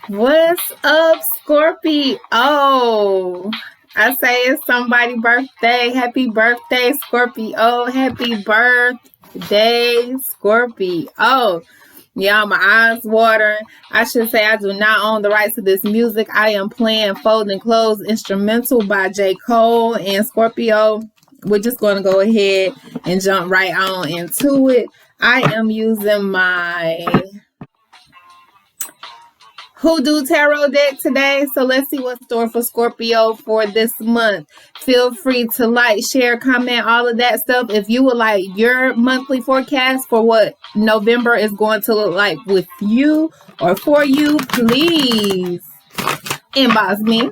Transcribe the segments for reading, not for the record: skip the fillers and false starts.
What's up, Scorpio? Oh, I say it's somebody's birthday. Happy birthday, Scorpio. Happy birthday, Scorpio. Yeah, my eyes watering. I should say I do not own the rights to this music. I am playing Folding Clothes instrumental by J. Cole and Scorpio. We're just going to go ahead and jump right on into it. I am using my Hoodoo Tarot deck today. So let's see what's in store for Scorpio for this month. Feel free to like, share, comment, all of that stuff. If you would like your monthly forecast for what November is going to look like with you or for you, please inbox me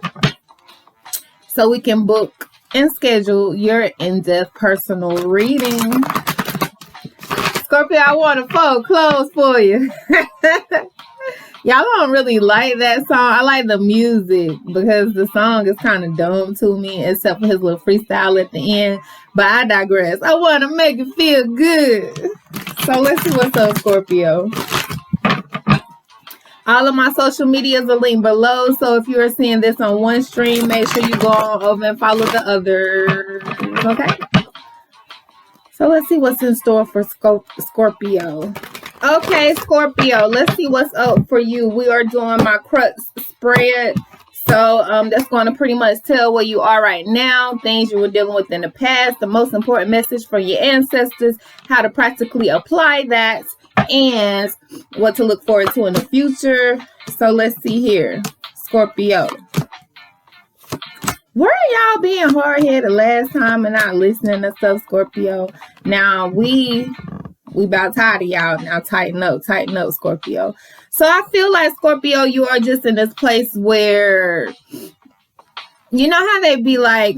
so we can book and schedule your in-depth personal reading. Scorpio, I want to fold clothes for you. Y'all don't really like that song. I like the music because the song is kind of dumb to me, except for his little freestyle at the end. But I digress. I want to make it feel good. So let's see what's up, Scorpio. All of my social medias are linked below. So if you are seeing this on one stream, make sure you go on over and follow the others. Okay? So let's see what's in store for Scorpio. Okay, Scorpio, let's see what's up for you. We are doing my crux spread. So that's going to pretty much tell where you are right now, things you were dealing with in the past, the most important message from your ancestors, how to practically apply that, and what to look forward to in the future. So let's see here, Scorpio. Were y'all being hard-headed last time and not listening to stuff, Scorpio? Now, we about tired of y'all. Now tighten up, Scorpio. So I feel like, Scorpio, you are just in this place where, you know how they be like,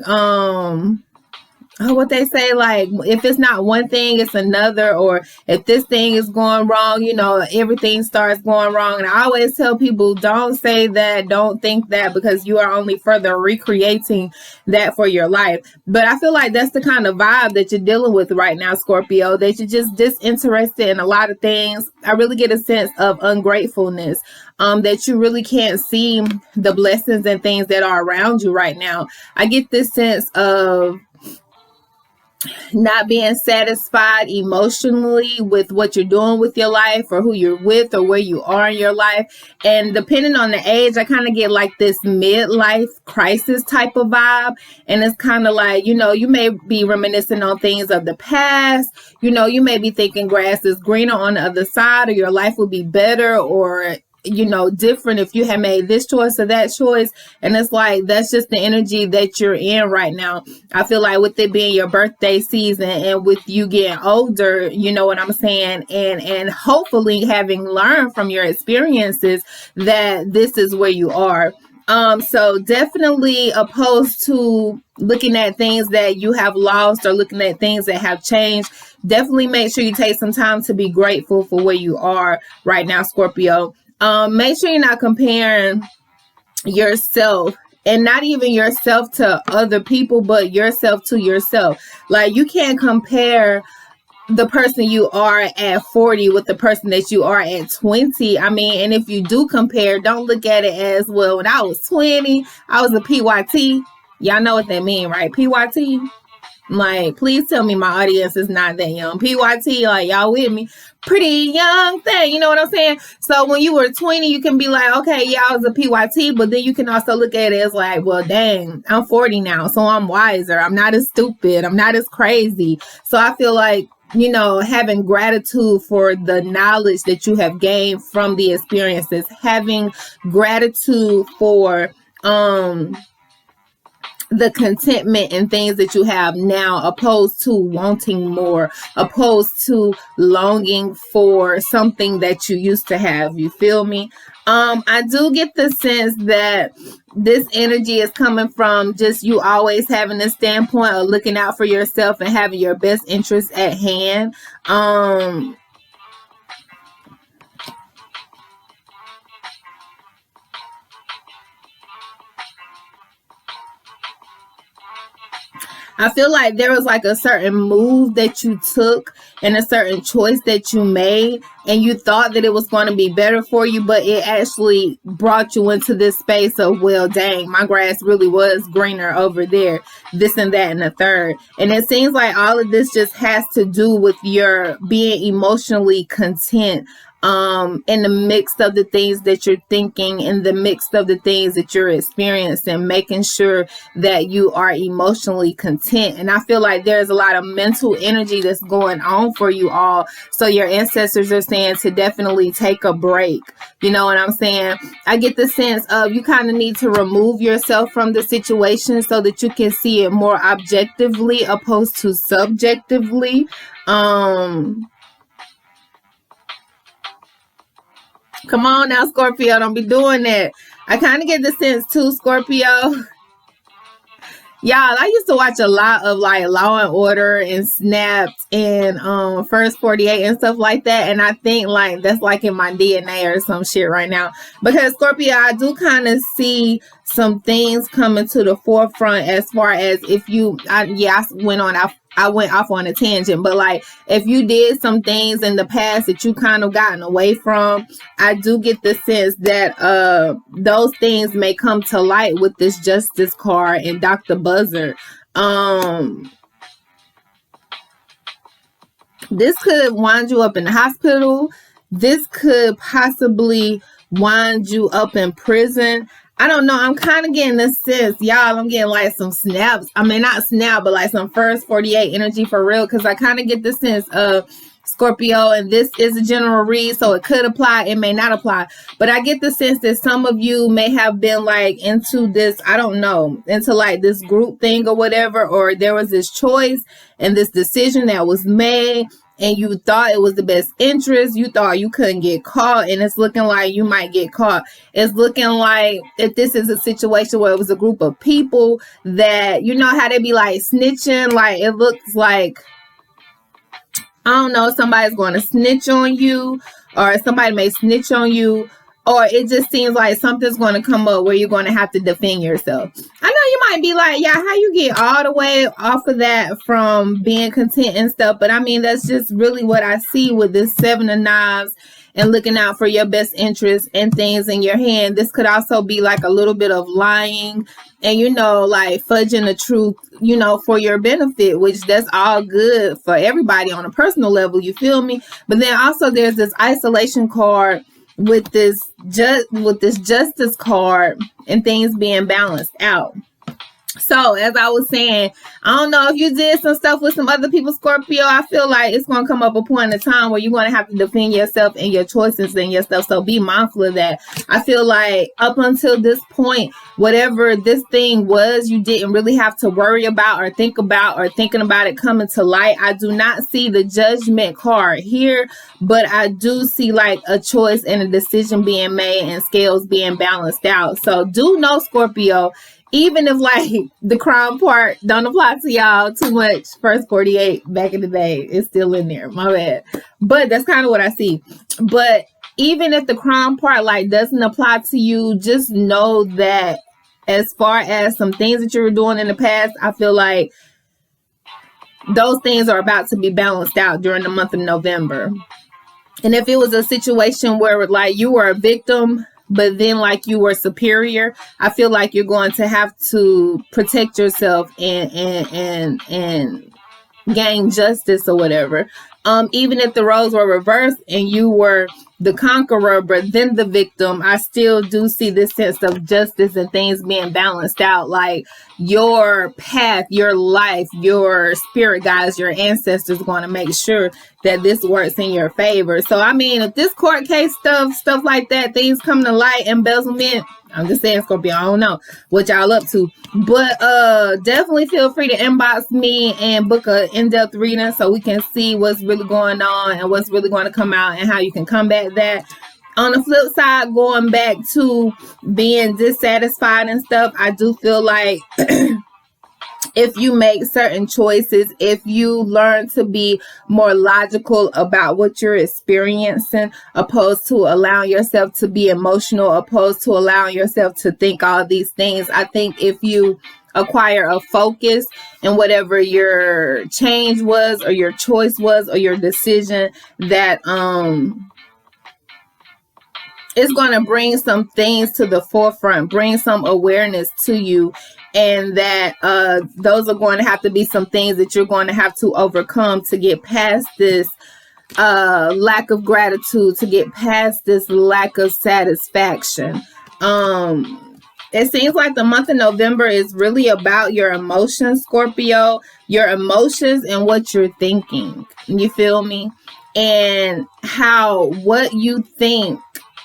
what they say, like, if it's not one thing, it's another, or if this thing is going wrong, you know, everything starts going wrong. And I always tell people, don't say that, don't think that, because you are only further recreating that for your life. But I feel like that's the kind of vibe that you're dealing with right now, Scorpio, that you're just disinterested in a lot of things. I really get a sense of ungratefulness, that you really can't see the blessings and things that are around you right now. I get this sense of not being satisfied emotionally with what you're doing with your life, or who you're with, or where you are in your life. And depending on the age, I kind of get like this midlife crisis type of vibe. And it's kind of like, you know, you may be reminiscing on things of the past. You know, you may be thinking grass is greener on the other side, or your life would be better, or you know, different if you had made this choice or that choice. And it's like, that's just the energy that you're in right now. I feel like with it being your birthday season and with you getting older, you know what I'm saying? And hopefully having learned from your experiences that this is where you are. So definitely opposed to looking at things that you have lost or looking at things that have changed. Definitely make sure you take some time to be grateful for where you are right now, Scorpio. Make sure you're not comparing yourself, and not even yourself to other people, but yourself to yourself. Like, you can't compare the person you are at 40 with the person that you are at 20. I mean, and if you do compare, don't look at it as, well, when I was 20, I was a PYT. Y'all know what that mean, right? PYT. Like, please tell me my audience is not that young. PYT, like, y'all with me? Pretty young thing, you know what I'm saying? So when you were 20, you can be like, okay, yeah, I was a PYT, but then you can also look at it as like, well, dang, I'm 40 now, so I'm wiser. I'm not as stupid. I'm not as crazy. So I feel like, you know, having gratitude for the knowledge that you have gained from the experiences, having gratitude for, the contentment and things that you have now, opposed to wanting more, opposed to longing for something that you used to have. You feel me? I do get the sense that this energy is coming from just you always having this standpoint of looking out for yourself and having your best interests at hand. I feel like there was like a certain move that you took in a certain choice that you made, and you thought that it was going to be better for you, but it actually brought you into this space of, well, dang, my grass really was greener over there, this and that and the third. And it seems like all of this just has to do with your being emotionally content, in the mix of the things that you're thinking, in the mix of the things that you're experiencing, making sure that you are emotionally content. And I feel like there's a lot of mental energy that's going on for you all. So your ancestors are saying to definitely take a break. You know what I'm saying? I get the sense of you kind of need to remove yourself from the situation so that you can see it more objectively opposed to subjectively. Come on now, Scorpio, don't be doing that. I kind of get the sense too, Scorpio. Y'all, I used to watch a lot of like Law and Order and Snapped and First 48 and stuff like that. And I think like that's like in my DNA or some shit right now. Because Scorpio, I do kind of see some things coming to the forefront as far as if you, I went off on a tangent, but like if you did some things in the past that you kind of gotten away from, I do get the sense that those things may come to light with this Justice card and Dr. Buzzard. This could wind you up in the hospital. This could possibly wind you up in prison. I don't know. I'm kind of getting the sense, y'all, I'm getting like some snaps. I mean, not snap, but like some First 48 energy for real. Because I kind of get the sense of Scorpio, and this is a general read, so it could apply, it may not apply. But I get the sense that some of you may have been like into this, I don't know, into like this group thing or whatever, or there was this choice and this decision that was made, and you thought it was the best interest. You thought you couldn't get caught, and it's looking like you might get caught. It's looking like if this is a situation where it was a group of people that, you know how they be like snitching, like it looks like, I don't know, somebody's going to snitch on you, or somebody may snitch on you, or it just seems like something's going to come up where you're going to have to defend yourself. I know you might be like, yeah, how you get all the way off of that from being content and stuff? But I mean, that's just really what I see with this Seven of Knives and looking out for your best interest and things in your hand. This could also be like a little bit of lying and, you know, like fudging the truth, you know, for your benefit, which that's all good for everybody on a personal level. You feel me? But then also there's this isolation card with this Justice card and things being balanced out. So as I was saying, I don't know if you did some stuff with some other people, Scorpio. I feel like it's going to come up a point in time where you're going to have to defend yourself and your choices and your stuff. So be mindful of that. I feel like up until this point, whatever this thing was, you didn't really have to worry about or think about or thinking about it coming to light. I do not see the Judgment card here, but I do see like a choice and a decision being made and scales being balanced out. So do know, Scorpio, even if like the crime part don't apply to y'all too much, First 48 back in the day, it's still in there. My bad. But that's kind of what I see. But even if the crime part like doesn't apply to you, just know that as far as some things that you were doing in the past, I feel like those things are about to be balanced out during the month of November. And if it was a situation where like you were a victim, but then like you were superior, I feel like you're going to have to protect yourself and gain justice or whatever. Even if the roles were reversed and you were the conqueror but then the victim, I still do see this sense of justice and things being balanced out. Like your path, your life, your spirit guides, your ancestors going to make sure that this works in your favor. So I mean, if this court case stuff like that, things come to light, embezzlement, I'm just saying, Scorpio, I don't know what y'all up to, but definitely feel free to inbox me and book a in-depth reading so we can see what's really going on and what's really going to come out and how you can combat that. On the flip side, going back to being dissatisfied and stuff, I do feel like if you make certain choices, if you learn to be more logical about what you're experiencing, opposed to allowing yourself to be emotional, opposed to allowing yourself to think all these things, I think if you acquire a focus in whatever your change was or your choice was or your decision that it's going to bring some things to the forefront, bring some awareness to you, and that those are going to have to be some things that you're going to have to overcome to get past this lack of gratitude, to get past this lack of satisfaction. It seems like the month of November is really about your emotions, Scorpio, your emotions and what you're thinking. You feel me? And how what you think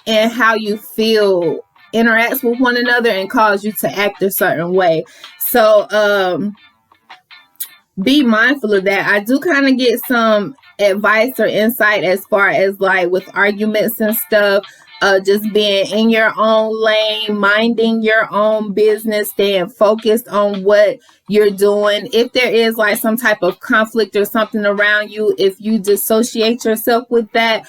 and how you feel interacts with one another and cause you to act a certain way. So be mindful of that. I do kind of get some advice or insight as far as like with arguments and stuff. Just being in your own lane, minding your own business, staying focused on what you're doing. If there is like some type of conflict or something around you, if you dissociate yourself with that,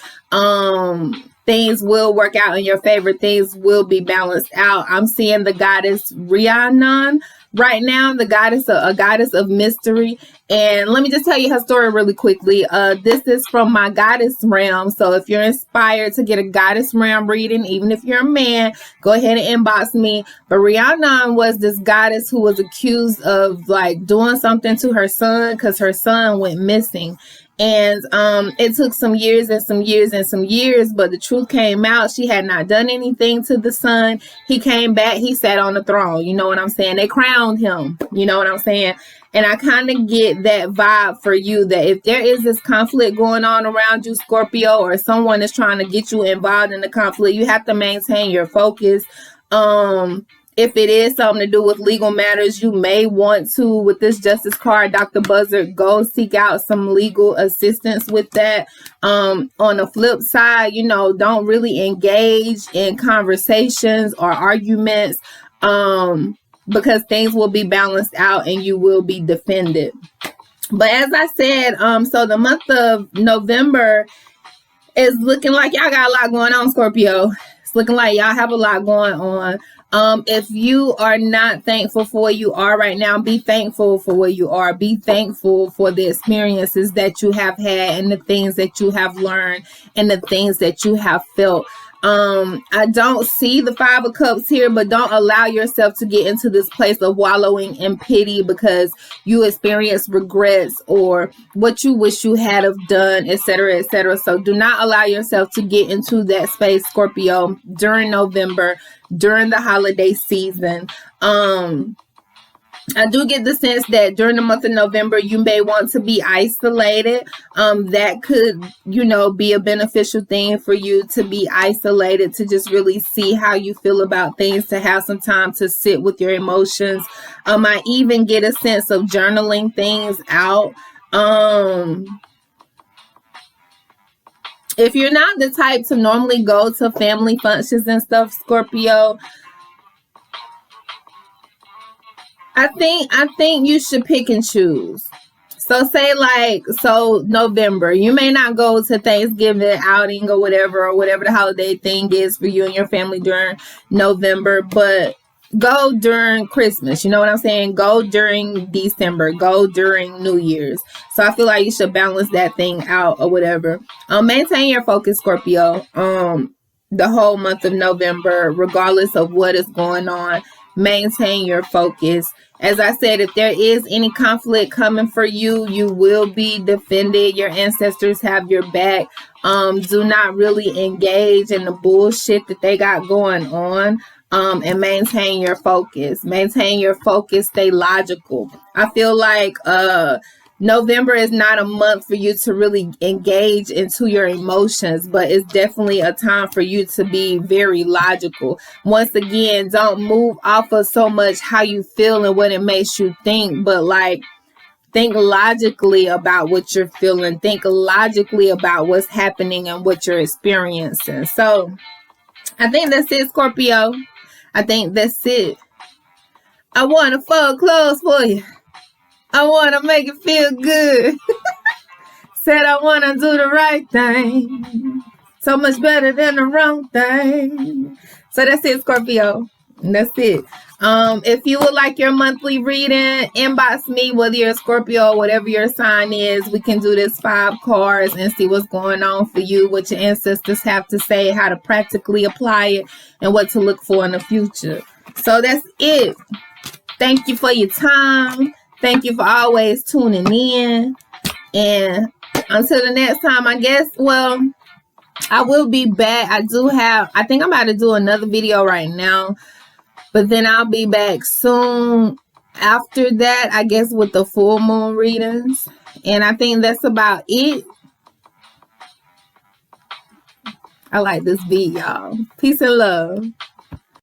things will work out in your favor. Things will be balanced out. I'm seeing the goddess Rhiannon right now, the goddess, a goddess of mystery. And let me just tell you her story really quickly. This is from my goddess realm. So if you're inspired to get a goddess realm reading, even if you're a man, go ahead and inbox me. But Rhiannon was this goddess who was accused of like doing something to her son because her son went missing. And it took some years and some years and some years, but the truth came out. She had not done anything to the son. He came back. He sat on the throne. You know what I'm saying? They crowned him. You know what I'm saying? And I kind of get that vibe for you that if there is this conflict going on around you, Scorpio, or someone is trying to get you involved in the conflict, you have to maintain your focus. If it is something to do with legal matters, you may want to, with this Justice card, Dr. Buzzard, go seek out some legal assistance with that. On the flip side, you know, don't really engage in conversations or arguments because things will be balanced out and you will be defended. But as I said, so the month of November is looking like y'all got a lot going on, Scorpio. It's looking like y'all have a lot going on. If you are not thankful for where you are right now, be thankful for where you are. Be thankful for the experiences that you have had and the things that you have learned and the things that you have felt. I don't see the 5 of Cups here, but don't allow yourself to get into this place of wallowing in pity because you experience regrets or what you wish you had have done, etc., etc. So do not allow yourself to get into that space, Scorpio, during November, during the holiday season. I do get the sense that during the month of November, you may want to be isolated. That could, you know, be a beneficial thing for you to be isolated, to just really see how you feel about things, to have some time to sit with your emotions. I even get a sense of journaling things out. If you're not the type to normally go to family functions and stuff, Scorpio, I think you should pick and choose. So say like, so November, you may not go to Thanksgiving outing or whatever the holiday thing is for you and your family during November, but go during Christmas. You know what I'm saying? Go during December, go during New Year's. So I feel like you should balance that thing out or whatever. Maintain your focus, Scorpio. The whole month of November, regardless of what is going on, maintain your focus. As I said, if there is any conflict coming for you, you will be defended. Your ancestors have your back. Do not really engage in the bullshit that they got going on. And maintain your focus. Maintain your focus. Stay logical. I feel like November is not a month for you to really engage into your emotions, but it's definitely a time for you to be very logical. Once again, don't move off of so much how you feel and what it makes you think, but like think logically about what you're feeling. Think logically about what's happening and what you're experiencing. So I think that's it, Scorpio. I think that's it. I want to fold clothes for you. I want to make it feel good. Said I want to do the right thing. So much better than the wrong thing. So that's it, Scorpio. And that's it. If you would like your monthly reading, inbox me, whether you're a Scorpio or whatever your sign is. We can do this 5 cards and see what's going on for you, what your ancestors have to say, how to practically apply it, and what to look for in the future. So that's it. Thank you for your time. Thank you for always tuning in. And until the next time, I guess, well, I will be back. I think I'm about to do another video right now. But then I'll be back soon after that, I guess, with the full moon readings. And I think that's about it. I like this beat, y'all. Peace and love.